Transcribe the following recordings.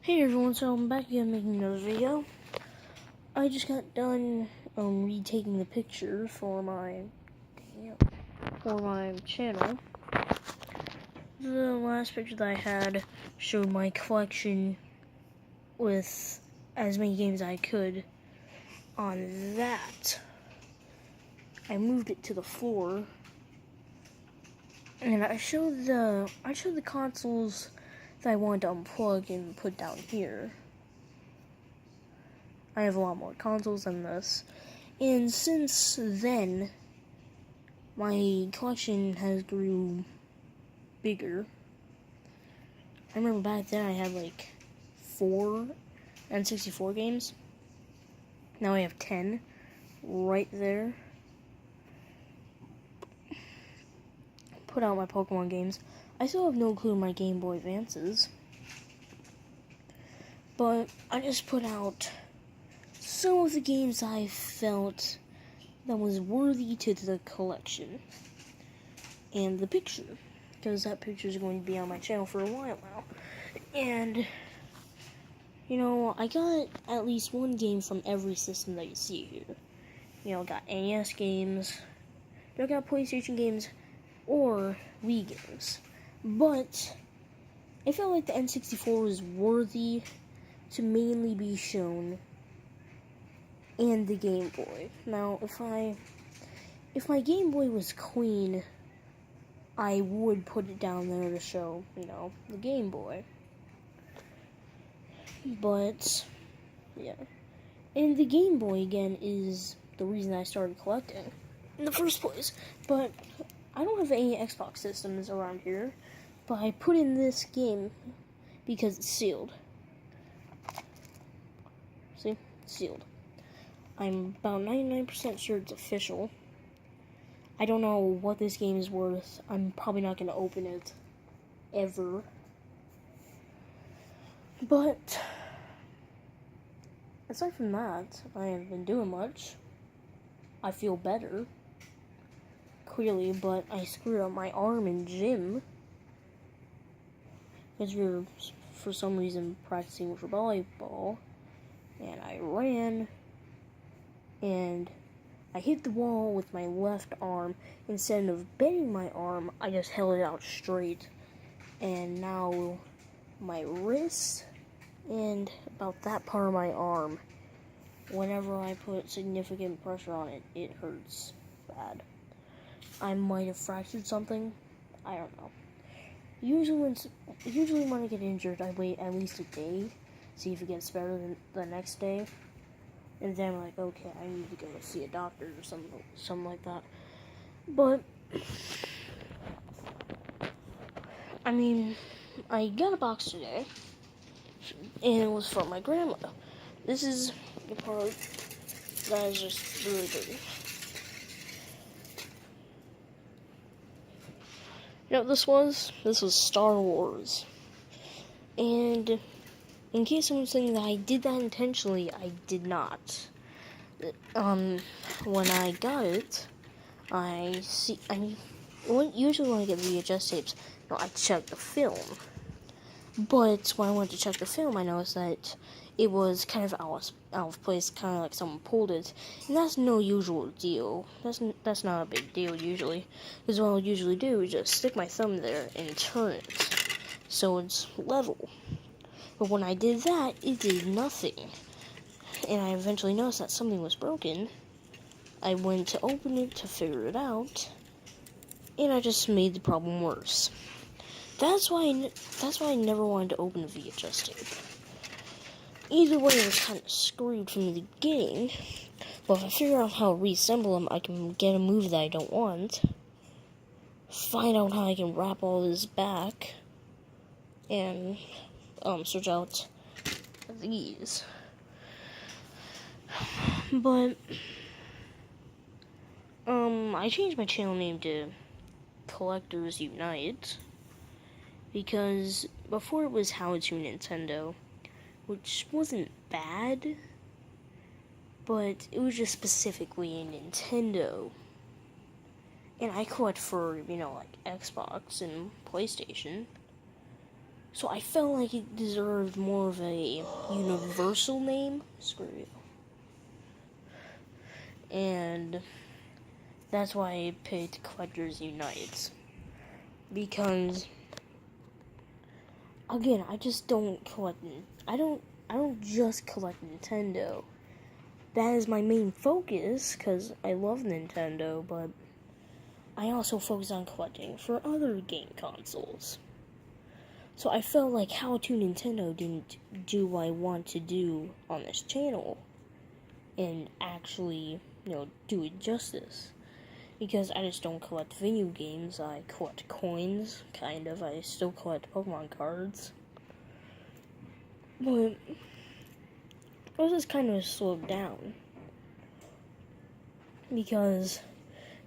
Hey everyone, so I'm back again making another video. I just got done retaking the picture for my channel. The last picture that I had showed my collection with as many games as I could. On that, I moved it to the floor, and I showed the consoles that I wanted to unplug and put down here. I have a lot more consoles than this. And since then, my collection has grew bigger. I remember back then I had like 4 N64 games. Now I have 10 right there. Put out my Pokemon games. I still have no clue my Game Boy Advances. But I just put out some of the games I felt that was worthy to the collection. And the picture, because that picture is going to be on my channel for a while now. And, you know, I got at least one game from every system that you see here. You know, I got NES games, I got PlayStation games, or Wii games. But I felt like the N64 was worthy to mainly be shown, and the Game Boy. Now, if my Game Boy was clean, I would put it down there to show, you know, the Game Boy. But, yeah. And the Game Boy, again, is the reason I started collecting in the first place. But I don't have any Xbox systems around here, but I put in this game because it's sealed. See? It's sealed. I'm about 99% sure it's official. I don't know what this game is worth. I'm probably not going to open it ever. But aside from that, I haven't been doing much. I feel better, clearly, but I screwed up my arm in gym because we were, for some reason, practicing for volleyball, and I ran, and I hit the wall with my left arm. Instead of bending my arm, I just held it out straight. And now my wrist and about that part of my arm, whenever I put significant pressure on it, it hurts bad. I might have fractured something. I don't know. Usually when I get injured, I wait at least a day, see if it gets better than the next day. And then I'm like, okay, I need to go see a doctor or something like that. But I mean, I got a box today, and it was from my grandma. This is the part that is just really dirty. You know what this was? This was Star Wars. And in case someone's thinking that I did that intentionally, I did not. When I got it, usually when I get VHS tapes, I check the film. But when I went to check the film, I noticed that it was kind of out of place, kind of like someone pulled it. And that's no usual deal. That's not a big deal usually. Because what I'll usually do is just stick my thumb there and turn it so it's level. But when I did that, it did nothing. And I eventually noticed that something was broken. I went to open it to figure it out, and I just made the problem worse. That's why I never wanted to open a VHS tape. Either way, I was kind of screwed from the beginning. But if I figure out how to reassemble them, I can get a movie that I don't want, find out how I can wrap all this back, and search out these. But I changed my channel name to Collectors Unite because before it was How to Nintendo, which wasn't bad, but it was just specifically a Nintendo. And I collect for, like Xbox and PlayStation. So I felt like it deserved more of a universal name. Screw you. And that's why I picked Collectors Unite. Because again, I just don't collect. I don't just collect Nintendo. That is my main focus because I love Nintendo, but I also focus on collecting for other game consoles. So I felt like How to Nintendo didn't do what I want to do on this channel and actually, do it justice. Because I just don't collect video games, I collect coins, kind of. I still collect Pokemon cards. But I was just kind of slowed down. Because,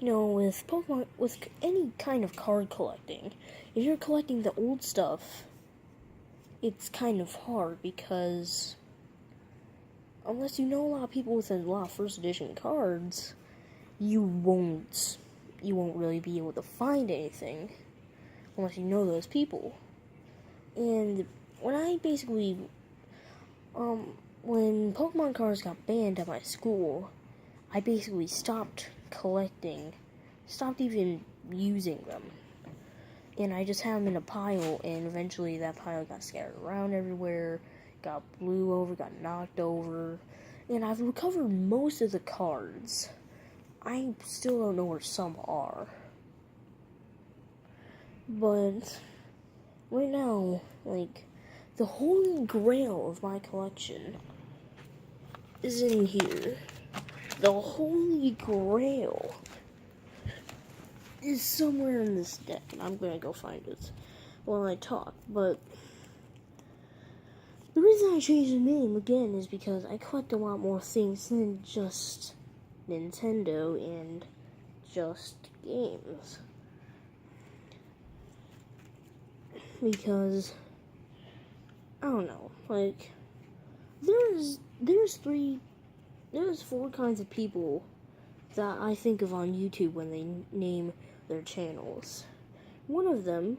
with Pokemon, with any kind of card collecting, if you're collecting the old stuff, it's kind of hard because unless you know a lot of people with a lot of first edition cards, you won't really be able to find anything unless you know those people. And when I basically when Pokemon cards got banned at my school, I basically stopped collecting, stopped even using them. And I just had them in a pile, and eventually that pile got scattered around everywhere, got blew over, got knocked over, and I've recovered most of the cards. I still don't know where some are. But right now, the holy grail of my collection is in here. The holy grail is somewhere in this deck, and I'm gonna go find it while I talk. But the reason I changed the name again is because I collect a lot more things than just Nintendo and just games. Because I don't know, there's 4 kinds of people that I think of on YouTube when they name their channels. One of them,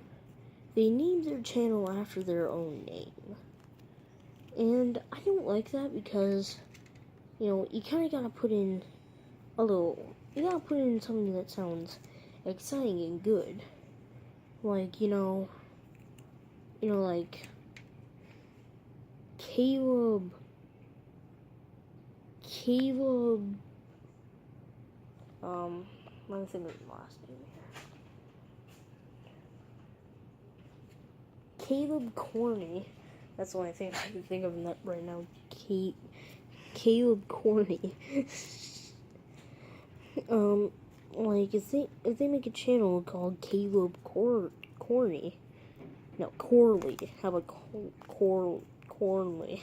they name their channel after their own name. And I don't like that because, you kind of gotta put in you gotta put in something that sounds exciting and good. Like, like Caleb, let me think of the last name here. Caleb Corny. That's the only thing I can think of right now. Caleb Corny. If they make a channel called Caleb Corny. No, Corley. How about Cornley?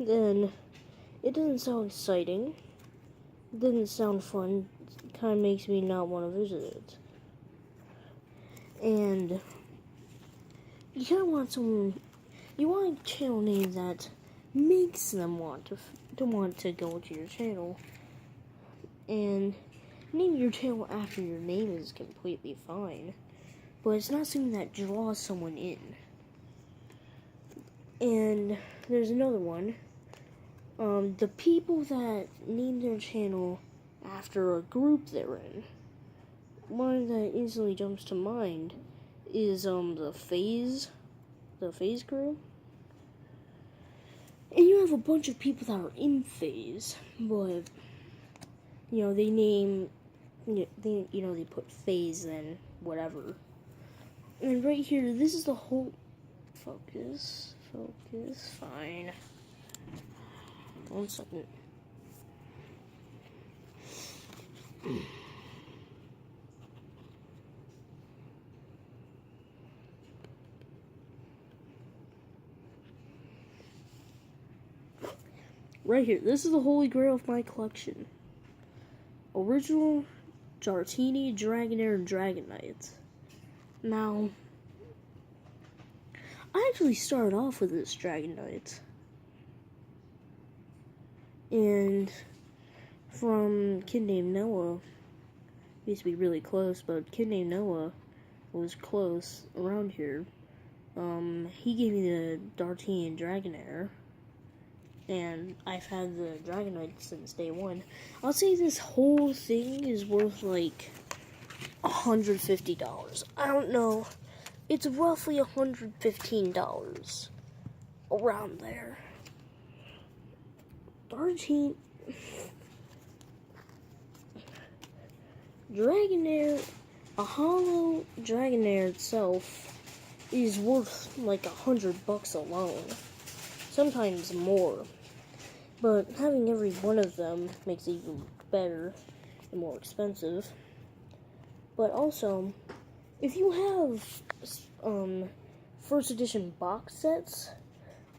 Then it doesn't sound exciting. It doesn't sound fun. It kind of makes me not want to visit it. And you kind of want you want a channel name that makes them want to go to your channel. And name your channel after your name is completely fine, but it's not something that draws someone in. And there's another one. The people that name their channel after a group they're in. One that instantly jumps to mind is the FaZe crew. And you have a bunch of people that are in FaZe, but they name they put FaZe then whatever. And right here, this is the whole focus, fine. 1 second. Right here, this is the holy grail of my collection. Original Dratini, Dragonair, and Dragonite. Now, I actually started off with this Dragonite. And from a kid named Noah, we used to be really close, but a kid named Noah was close around here, he gave me the D'Artagnan Dragonair, and I've had the Dragonite since day one. I'll say this whole thing is worth like $150. I don't know. It's roughly $115 around there. D'Artagnan Dragonair, a hollow Dragonair itself is worth like $100 alone, sometimes more. But having every one of them makes it even better and more expensive. But also, if you have first edition box sets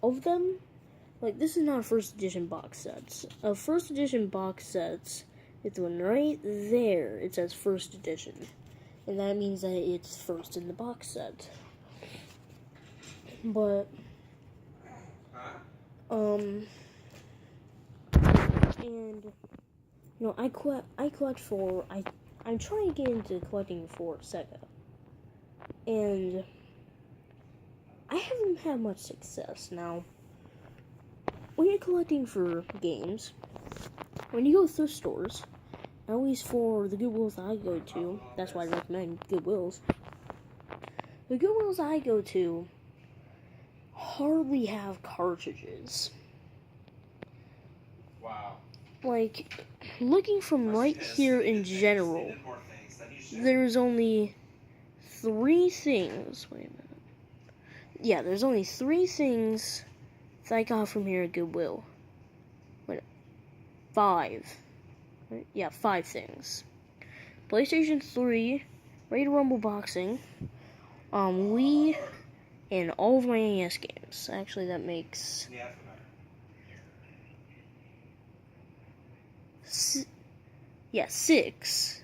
of them, like this is not a first edition box sets. A first edition box sets, it's one right there. It says first edition, and that means that it's first in the box set. But and you know, I collect for I'm trying to get into collecting for Sega, and I haven't had much success. Now, when you're collecting for games, when you go to thrift stores, at least for the Goodwills that I go to, that's why I recommend Goodwills. The Goodwills I go to hardly have cartridges. Wow. Like, looking from right here in general, there's only 3 things. Wait a minute. Yeah, there's only 3 things that I got from here at Goodwill. Wait, 5. Yeah, 5 things. PlayStation 3, Radio Rumble Boxing, Wii, and all of my NES games. Actually, that makes... Yeah, 6.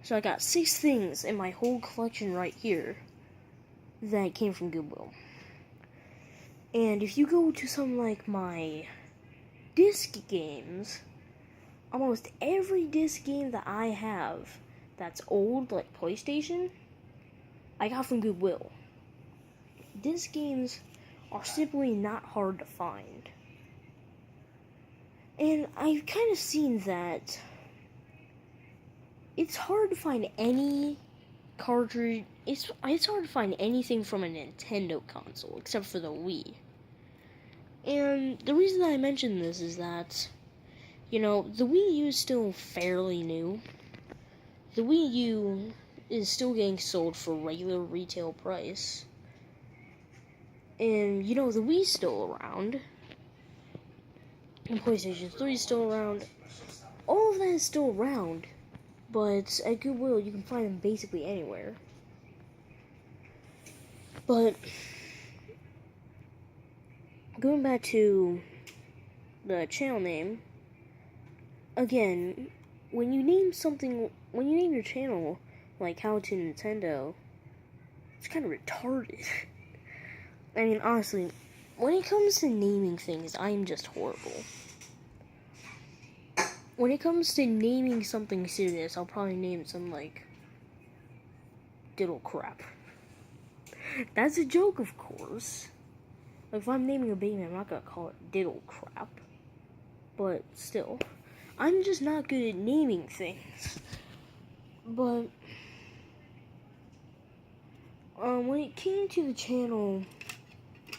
So I got 6 things in my whole collection right here that came from Goodwill. And if you go to some like my disc games, almost every disc game that I have that's old, like PlayStation, I got from Goodwill. Disc games are simply not hard to find. And I've kind of seen that it's hard to find any cartridge. It's hard to find anything from a Nintendo console except for the Wii. And the reason I mention this is that, you know, the Wii U is still fairly new. The Wii U is still getting sold for regular retail price. And, you know, the Wii's still around. And PlayStation 3 is still around. All of that is still around. But at Goodwill, you can find them basically anywhere. But going back to the channel name, again, when you name your channel like How to Nintendo, it's kind of retarded. I mean, honestly, when it comes to naming things, I'm just horrible. When it comes to naming something serious, I'll probably name it something like Diddle Crap. That's a joke, of course. Like, if I'm naming a baby, I'm not gonna call it Diddle Crap. But still, I'm just not good at naming things. But when it came to the channel,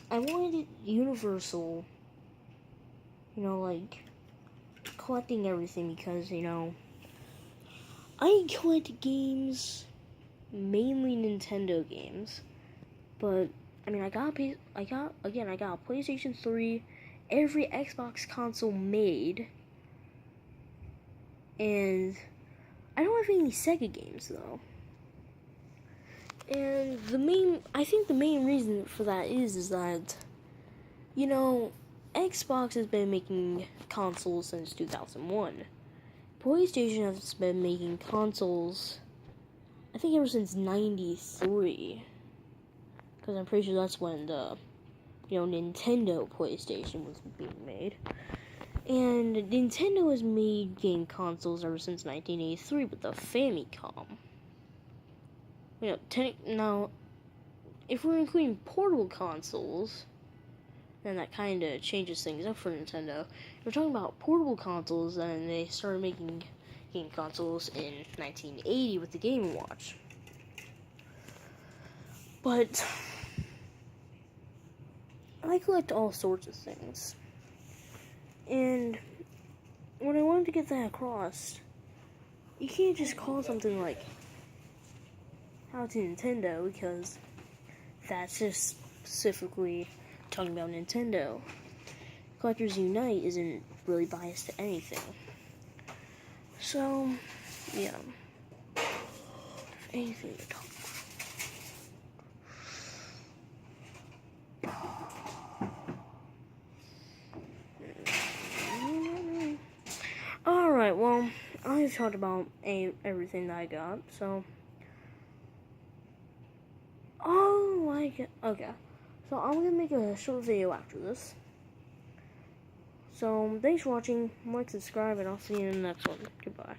I wanted it universal. You know, like collecting everything because, you know, I collect games, mainly Nintendo games, but I mean, I got a PlayStation 3, every Xbox console made, and I don't have any Sega games though. And I think the main reason for that is that, you know, Xbox has been making consoles since 2001. PlayStation has been making consoles, I think, ever since 93. Because I'm pretty sure that's when the, you know, Nintendo PlayStation was being made. And Nintendo has made game consoles ever since 1983 with the Famicom. Now, if we're including portable consoles, then that kind of changes things up for Nintendo. If we're talking about portable consoles, then they started making game consoles in 1980 with the Game & Watch. But I collect all sorts of things. And when I wanted to get that across, you can't just call something like How to Nintendo, because that's just specifically talking about Nintendo. Collectors Unite isn't really biased to anything. So, yeah. Anything to talk about. Alright, well, I've talked about everything that I got, so. Oh, okay. So I'm gonna make a short video after this. So, thanks for watching, like, subscribe, and I'll see you in the next one. Goodbye.